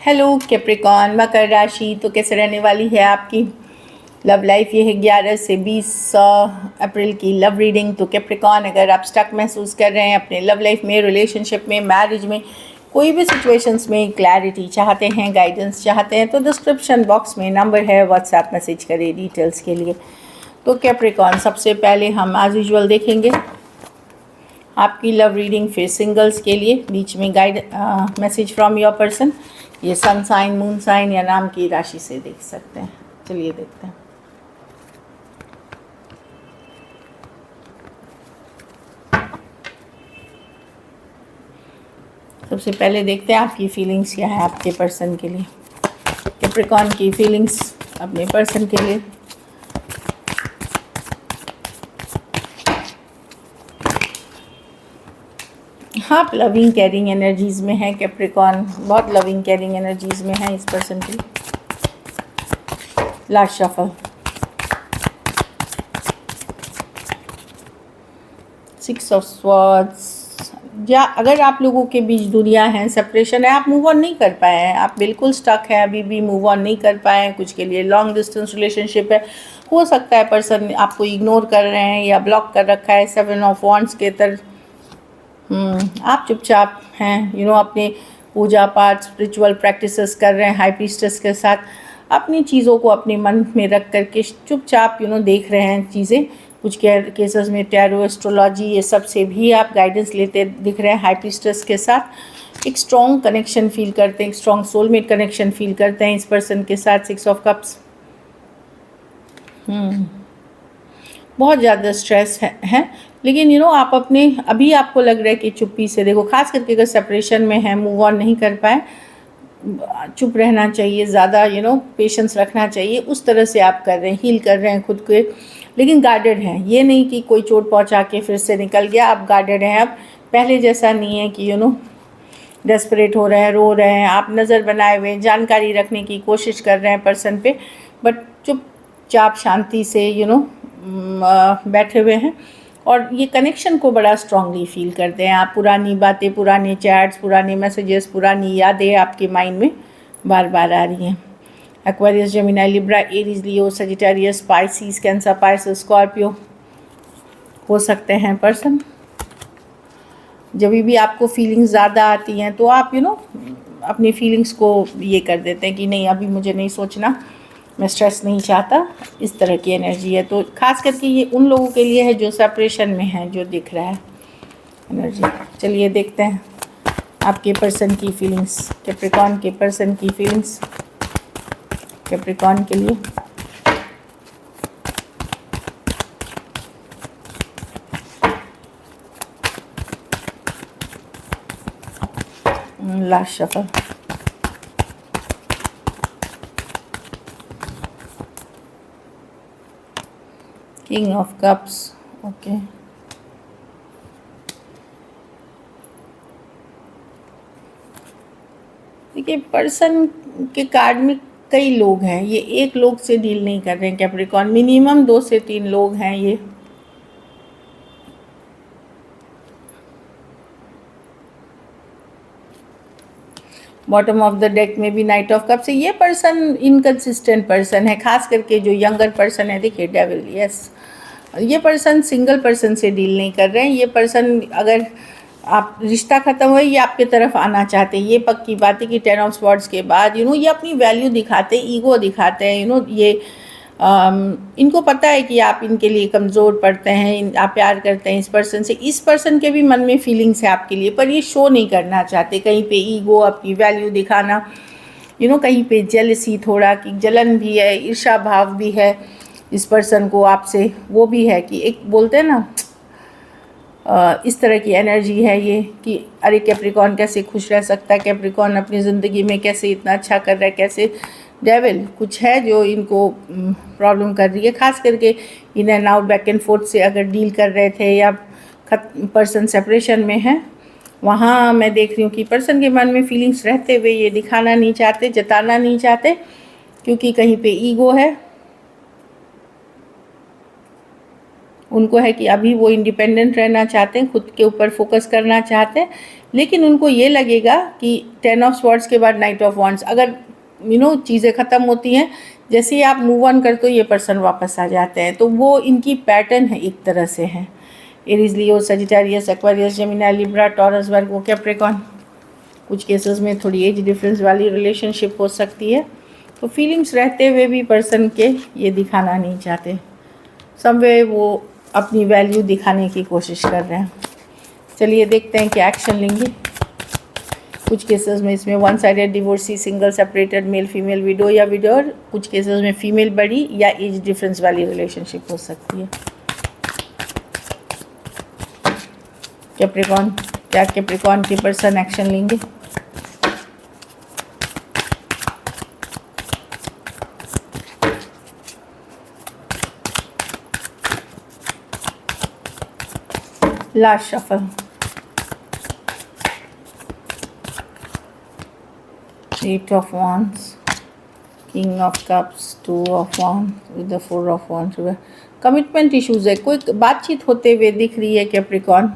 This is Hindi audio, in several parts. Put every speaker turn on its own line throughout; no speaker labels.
हेलो कैप्रिकॉन मकर राशि तो कैसे रहने वाली है आपकी लव लाइफ। ये है 11 से 20 अप्रैल की लव रीडिंग। तो कैप्रिकॉन, अगर आप स्टक महसूस कर रहे हैं अपने लव लाइफ में, रिलेशनशिप में, मैरिज में, कोई भी सिचुएशंस में क्लैरिटी चाहते हैं, गाइडेंस चाहते हैं, तो डिस्क्रिप्शन बॉक्स में नंबर है, व्हाट्सएप मैसेज करें डिटेल्स के लिए। तो कैप्रिकॉन, सबसे पहले हम एज यूजुअल देखेंगे आपकी लव रीडिंग, फिर सिंगल्स के लिए बीच में guide message from your person. ये सन साइन, मून साइन या नाम की राशि से देख सकते हैं। चलिए देखते हैं। सबसे पहले देखते हैं आपकी फीलिंग्स क्या है आपके पर्सन के लिए। कैप्रिकॉन की फीलिंग्स अपने पर्सन के लिए। हाँ, आप लविंग केयरिंग एनर्जीज में है कैप्रिकॉन, बहुत लविंग केयरिंग एनर्जीज में है इस पर्सन की। Last shuffle, 6 of swords. या अगर आप लोगों के बीच दूरियां हैं, सेपरेशन है, आप मूव ऑन नहीं कर पाए हैं, आप बिल्कुल स्टक हैं, अभी भी मूव ऑन नहीं कर पाए हैं, कुछ के लिए लॉन्ग डिस्टेंस रिलेशनशिप है, हो सकता है पर्सन आपको इग्नोर कर रहे हैं या ब्लॉक कर रखा है 7 ऑफ वॉन्ड्स के तरह। आप चुपचाप हैं, अपने पूजा पाठ, स्पिरिचुअल प्रैक्टिसेस कर रहे हैं हाई प्रीस्टेस के साथ, अपनी चीज़ों को अपने मन में रख करके चुपचाप देख रहे हैं चीज़ें। कुछ केसेस में टैरो, एस्ट्रोलॉजी, ये सब से भी आप गाइडेंस लेते दिख रहे हैं हाई प्रीस्टेस के साथ। एक स्ट्रॉन्ग कनेक्शन फील करते हैं, एक स्ट्रॉन्ग सोलमेट कनेक्शन फील करते हैं इस पर्सन के साथ। 6 ऑफ कप्स। बहुत ज़्यादा स्ट्रेस है लेकिन आप अपने, अभी आपको लग रहा है कि चुप्पी से देखो, खास करके अगर सेपरेशन में है, मूव ऑन नहीं कर पाए, चुप रहना चाहिए, ज़्यादा पेशेंस रखना चाहिए, उस तरह से आप कर रहे हैं, हील कर रहे हैं खुद के, लेकिन गार्डेड हैं। ये नहीं कि कोई चोट पहुंचा के फिर से निकल गया, आप गार्डेड हैं। अब पहले जैसा नहीं है कि डेस्परेट हो रहे हैं, रो रहे हैं, आप नज़र बनाए हुए जानकारी रखने की कोशिश कर रहे हैं पर्सन पे, बट चुपचाप शांति से बैठे हुए हैं और ये कनेक्शन को बड़ा स्ट्रांगली फील करते हैं आप। पुरानी बातें, पुराने चैट्स, पुराने मैसेजेस, पुरानी यादें आपके माइंड में बार बार आ रही हैं। Aquarius, Gemini, Libra, Aries, Leo, Sagittarius, species, Cancer, Pisces, Scorpio हो सकते हैं पर्सन। जब भी आपको फीलिंग्स ज़्यादा आती हैं तो आप अपनी फीलिंग्स को ये कर देते हैं कि नहीं, अभी मुझे नहीं सोचना, मैं स्ट्रेस नहीं चाहता, इस तरह की एनर्जी है। तो खास करके ये उन लोगों के लिए है जो सेपरेशन में है, जो दिख रहा है एनर्जी। चलिए देखते हैं आपके पर्सन की फीलिंग्स, कैप्रिकॉन के पर्सन की फीलिंग्स कैप्रिकॉन के लिए। Last shuffle, king of cups. Okay, देखिए पर्सन के कार्ड में कई लोग हैं, ये एक लोग से डील नहीं कर रहे हैं कैप्रिकॉन, मिनिमम 2 से 3 लोग हैं ये। बॉटम ऑफ द डेक में भी नाइट ऑफ कप्स है। ये पर्सन इनकंसिस्टेंट पर्सन है, खास करके जो यंगर पर्सन है। देखिए डेविल, यस, ये पर्सन सिंगल पर्सन से डील नहीं कर रहे हैं। ये पर्सन, अगर आप रिश्ता ख़त्म हो, ये आपके तरफ आना चाहते हैं, ये पक्की बात है कि 10 ऑफ स्वॉर्ड्स के बाद ये अपनी वैल्यू दिखाते हैं, ईगो दिखाते हैं। ये इनको पता है कि आप इनके लिए कमज़ोर पड़ते हैं, आप प्यार करते हैं इस पर्सन से। इस पर्सन के भी मन में फीलिंग्स है आपके लिए, पर ये शो नहीं करना चाहते। कहीं पे ईगो, अपनी वैल्यू दिखाना, कहीं पे जेलसी, थोड़ा कि जलन भी है, ईर्ष्या भाव भी है इस पर्सन को आपसे, वो भी है कि एक बोलते हैं ना, इस तरह की एनर्जी है ये कि अरे कैप्रिकॉन कैसे खुश रह सकता है, कैप्रिकॉन अपनी ज़िंदगी में कैसे इतना अच्छा कर रहा है, कैसे। डेविल कुछ है जो इनको प्रॉब्लम कर रही है, खास करके in and out, back and fourth से अगर डील कर रहे थे या पर्सन सेपरेशन में है, वहाँ मैं देख रही हूँ कि पर्सन के मन में फीलिंग्स रहते हुए ये दिखाना नहीं चाहते, जताना नहीं चाहते, क्योंकि कहीं पे ईगो है। उनको है कि अभी वो इंडिपेंडेंट रहना चाहते हैं, खुद के ऊपर फोकस करना चाहते हैं, लेकिन उनको ये लगेगा कि 10 ऑफ स्वॉर्ड्स के बाद नाइट ऑफ वॉन्ड्स, अगर चीज़ें ख़त्म होती हैं, जैसे ही आप मूव ऑन करते हो ये पर्सन वापस आ जाते हैं। तो वो इनकी पैटर्न है, एक तरह से है। Aries, Leo, Sagittarius, Aquarius, Gemini, Libra, Taurus, Virgo, Capricorn. कुछ केसेस में थोड़ी एज डिफरेंस वाली रिलेशनशिप हो सकती है। तो फीलिंग्स रहते हुए भी पर्सन के ये दिखाना नहीं चाहते, समवे वो अपनी वैल्यू दिखाने की कोशिश कर रहे हैं। चलिए देखते हैं क्या एक्शन लेंगे। कुछ केसेस में इसमें one sided divorcee, single, separated, male female, widow या विडोर। कुछ केसेस में फीमेल बड़ी या एज डिफरेंस वाली रिलेशनशिप हो सकती है। कैप्रिकॉर्न, क्या कैप्रिकॉर्न के पर्सन एक्शन लेंगे? Last shuffle, eight of wands, king of cups, two of wands with the four of wands। Commitment issues है, कोई बातचीत होते हुए दिख रही है कैप्रिकॉर्न,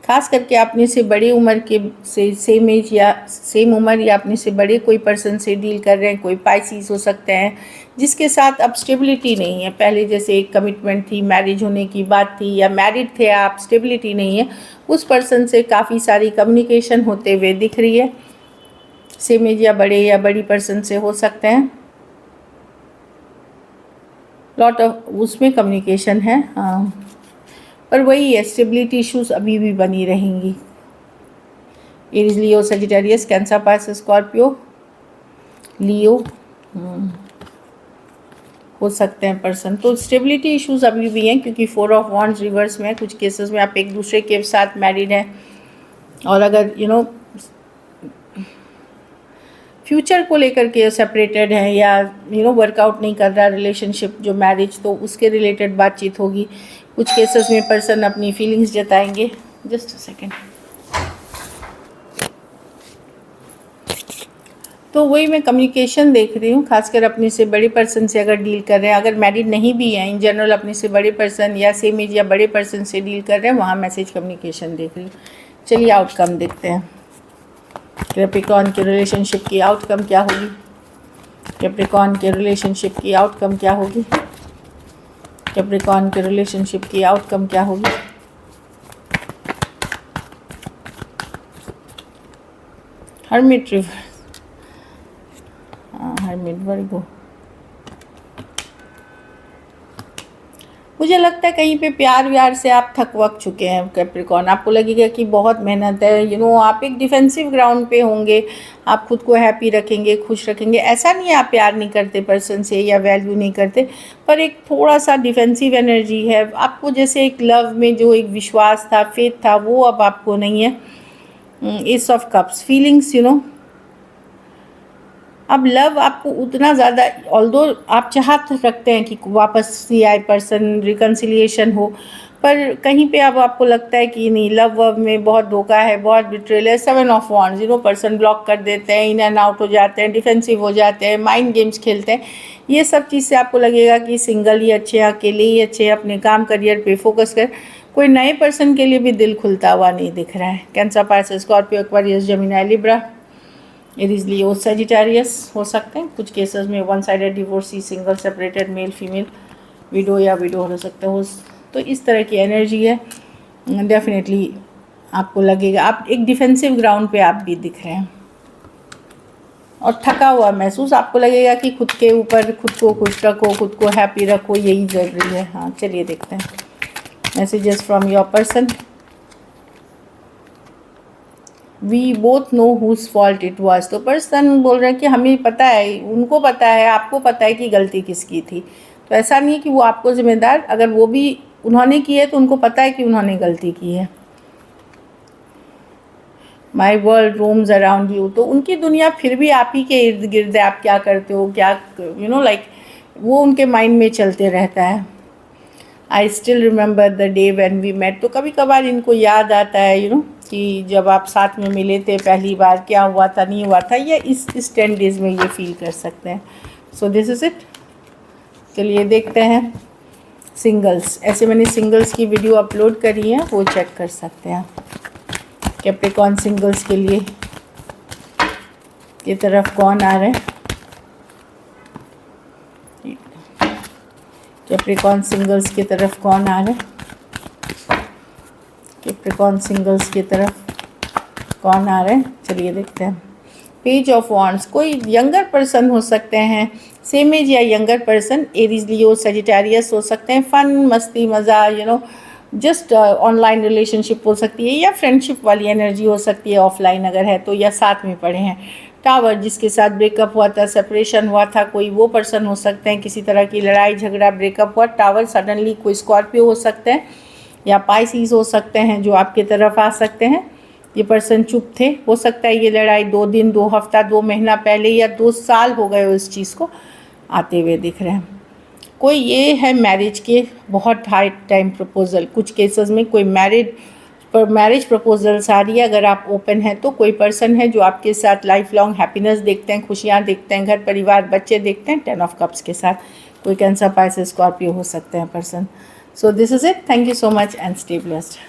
खास करके अपने से बड़ी उम्र के से सेम एज या सेम उम्र या अपने से बड़े कोई पर्सन से डील कर रहे हैं। कोई पाइसिस हो सकते हैं जिसके साथ अब स्टेबिलिटी नहीं है। पहले जैसे एक कमिटमेंट थी, मैरिज होने की बात थी, या मैरिड थे आप, स्टेबिलिटी नहीं है। उस पर्सन से काफ़ी सारी कम्युनिकेशन होते हुए दिख रही है। सेम एज या बड़ी पर्सन से हो सकते हैं। लॉट ऑफ उसमें कम्युनिकेशन है, हाँ, पर वही है, स्टेबिलिटी इश्यूज अभी भी बनी रहेंगी। Aries, Leo, Sagittarius, cancer, Pisces, Scorpio, लियो हो सकते हैं पर्सन। तो स्टेबिलिटी इश्यूज अभी भी हैं, क्योंकि फोर ऑफ वॉन्ड्स रिवर्स में है। कुछ केसेस में आप एक दूसरे के साथ मैरिड हैं, और अगर फ्यूचर को लेकर के सेपरेटेड है या वर्कआउट नहीं कर रहा रिलेशनशिप, जो मैरिज, तो उसके रिलेटेड बातचीत होगी। कुछ केसेस में पर्सन अपनी फीलिंग्स जताएंगे। Just a second. तो वही मैं कम्युनिकेशन देख रही हूँ, खासकर अपने से बड़े पर्सन से अगर डील कर रहे हैं, अगर मैरिड नहीं भी हैं, इन जनरल अपने से बड़े पर्सन या सेम एज या बड़े पर्सन से डील कर रहे हैं, वहाँ मैसेज कम्युनिकेशन देख रही हूँ। चलिए आउटकम देखते हैं। कैप्रिकॉर्न के रिलेशनशिप की आउटकम क्या होगी? कैप्रिकॉर्न के रिलेशनशिप की आउटकम क्या होगी? कैप्रिकॉर्न के रिलेशनशिप की आउटकम क्या होगी? हर्मिट, हर्मिट, वर्गो। मुझे लगता है कहीं पे प्यार व्यार से आप थक वक चुके हैं कैप्रिकॉर्न। आपको लगेगा कि बहुत मेहनत है, आप एक डिफेंसिव ग्राउंड पे होंगे। आप खुद को हैप्पी रखेंगे, खुश रखेंगे। ऐसा नहीं है आप प्यार नहीं करते पर्सन से या वैल्यू नहीं करते, पर एक थोड़ा सा डिफेंसिव एनर्जी है आपको। जैसे एक लव में जो एक विश्वास था, फेथ था, वो अब आपको नहीं है। एस ऑफ कप्स, फीलिंग्स, अब लव आपको उतना ज़्यादा, ऑल्दो आप चाहत रखते हैं कि वापस से आए पर्सन, रिकन्सिलिएशन हो, पर कहीं पे अब आपको लगता है कि नहीं, लव में बहुत धोखा है, बहुत बिट्रेल है। 7 ऑफ वॉन्ड्स, पर्सन ब्लॉक कर देते हैं, इन एंड आउट हो जाते हैं, डिफेंसिव हो जाते हैं, माइंड गेम्स खेलते हैं। ये सब चीज़ से आपको लगेगा कि सिंगल ही अच्छे हैं, अकेले ही अच्छे हैं, अपने काम करियर पे फोकस कर। कोई नए पर्सन के लिए भी दिल खुलता हुआ नहीं दिख रहा है। Cancer, Pisces, Scorpio, Aquarius, Gemini, Libra, Aries, Leo, Sagittarius हो सकते हैं। कुछ केसेस में one sided divorcee, single, separated, male female, widow या विडो हो सकता है। तो इस तरह की एनर्जी है। डेफिनेटली आपको लगेगा आप एक डिफेंसिव ग्राउंड पे आप भी दिख रहे हैं, और थका हुआ महसूस आपको लगेगा कि खुद के ऊपर खुद को खुश रखो, खुद को हैप्पी रखो, यही ज़रूरी है। हाँ, चलिए देखते हैं messages from your person. We both know whose fault it was. तो पर्सन बोल रहे हैं कि हमें पता है, उनको पता है, आपको पता है कि गलती किसकी थी। तो ऐसा नहीं है कि वो आपको जिम्मेदार, अगर वो भी उन्होंने की है तो उनको पता है कि उन्होंने गलती की है। My world roams around you, तो उनकी दुनिया फिर भी आप ही के इर्द गिर्द है। आप क्या करते हो, क्या लाइक वो उनके माइंड में चलते रहता है। I still remember the day when we met, तो कभी कभार इनको याद आता है कि जब आप साथ में मिले थे पहली बार, क्या हुआ था, नहीं हुआ था, या इस 10 डेज़ में ये फील कर सकते हैं। So this is it. चलिए देखते हैं सिंगल्स, ऐसे मैंने सिंगल्स की वीडियो अपलोड करी है, वो चेक कर सकते हैं आप। कैप्रिकॉर्न सिंगल्स के लिए की तरफ कौन आ रहा है, कैप्रिकॉर्न सिंगल्स की तरफ कौन आ रहा है, कैप्रिकॉर्न सिंगल्स की तरफ कौन आ रहा है, चलिए देखते हैं। पेज ऑफ वॉन्ड्स, कोई यंगर पर्सन हो सकते हैं, सेम एज या younger person, Aries Leo Sagittarius हो सकते हैं। फन, मस्ती, मज़ा, जस्ट ऑनलाइन रिलेशनशिप हो सकती है, या फ्रेंडशिप वाली एनर्जी हो सकती है ऑफलाइन अगर है तो, या साथ में पढ़े हैं। टावर, जिसके साथ ब्रेकअप हुआ था, सेपरेशन हुआ था, कोई वो पर्सन हो सकते हैं, किसी तरह की लड़ाई झगड़ा ब्रेकअप हुआ। टावर सडनली कोई स्कॉर्पियो हो सकते हैं, या पाइसिस हो सकते हैं जो आपके तरफ आ सकते हैं। ये पर्सन चुप थे, हो सकता है ये लड़ाई 2 दिन, 2 हफ्ता, 2 महीना पहले या 2 साल हो गए हो इस चीज़ को आते हुए दिख रहे हैं। कोई ये है मैरिज के बहुत हाई टाइम प्रपोजल, कुछ केसेस में कोई मैरिज प्रपोजल्स आ रही है। अगर आप ओपन हैं तो कोई पर्सन है जो आपके साथ लाइफ लॉन्ग हैप्पीनेस देखते हैं, खुशियाँ देखते हैं, घर परिवार बच्चे देखते हैं। 10 ऑफ कप्स के साथ कोई कैंसर, पाइसेस, स्कॉर्पियो हो सकते हैं person. So this is it, thank you so much and stay blessed.